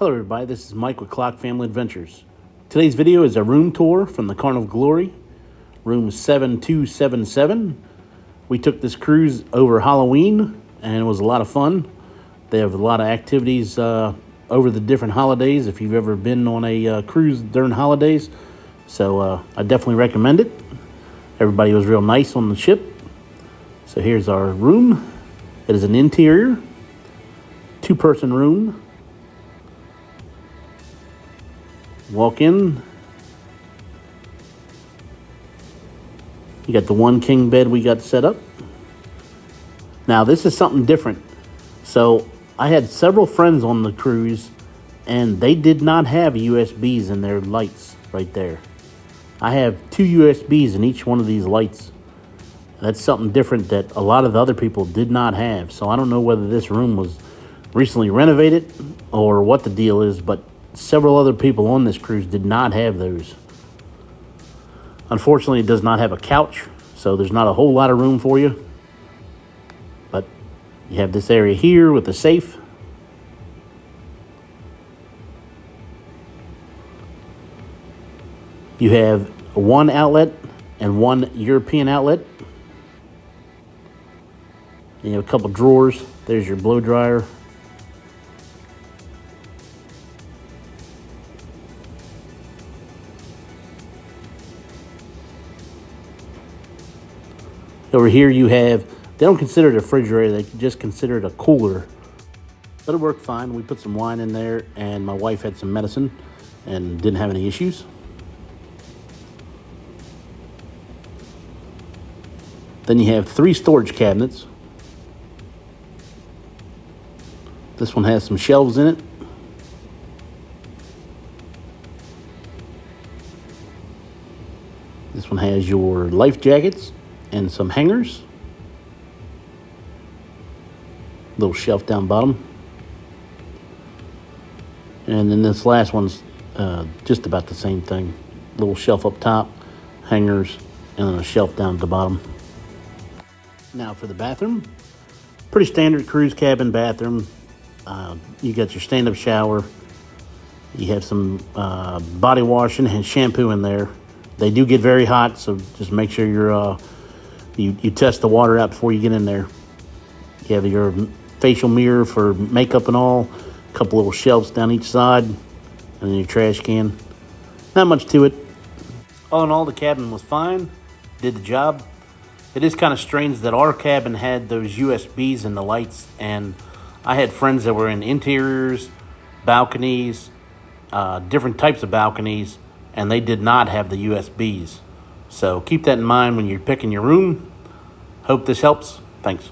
Hello everybody, this is Mike with Clock Family Adventures. Today's video is a room tour from the Carnival Glory, room 7277. We took this cruise over Halloween and it was a lot of fun. They have a lot of activities over the different holidays if you've ever been on a cruise during holidays. So I definitely recommend it. Everybody was real nice on the ship. So here's our room. It is an interior, two-person room. Walk in. You got the one king bed we got set up. Now this is something different. So I had several friends on the cruise and they did not have USBs in their lights right there. I have two USBs in each one of these lights. That's something different that a lot of the other people did not have. So I don't know whether this room was recently renovated or what the deal is, but several other people on this cruise did not have those. Unfortunately, it does not have a couch, so there's not a whole lot of room for you. But you have this area here with the safe. You have one outlet and one European outlet. You have a couple drawers. There's your blow dryer. Over here you have, they don't consider it a refrigerator, they just consider it a cooler. But it worked fine. We put some wine in there and my wife had some medicine and didn't have any issues. Then you have three storage cabinets. This one has some shelves in it. This one has your life jackets and some hangers. Little shelf down bottom. And then this last one's just about the same thing. Little shelf up top, hangers, and then a shelf down at the bottom. Now for the bathroom. Pretty standard cruise cabin bathroom. You got your stand-up shower. You have some body washing and shampoo in there. They do get very hot, so just make sure you're you test the water out before you get in there. You have your facial mirror for makeup and all. A couple little shelves down each side. And then your trash can. Not much to it. All in all, the cabin was fine. Did the job. It is kind of strange that our cabin had those USBs in the lights. And I had friends that were in interiors, balconies, different types of balconies. And they did not have the USBs. So keep that in mind when you're picking your room. Hope this helps. Thanks.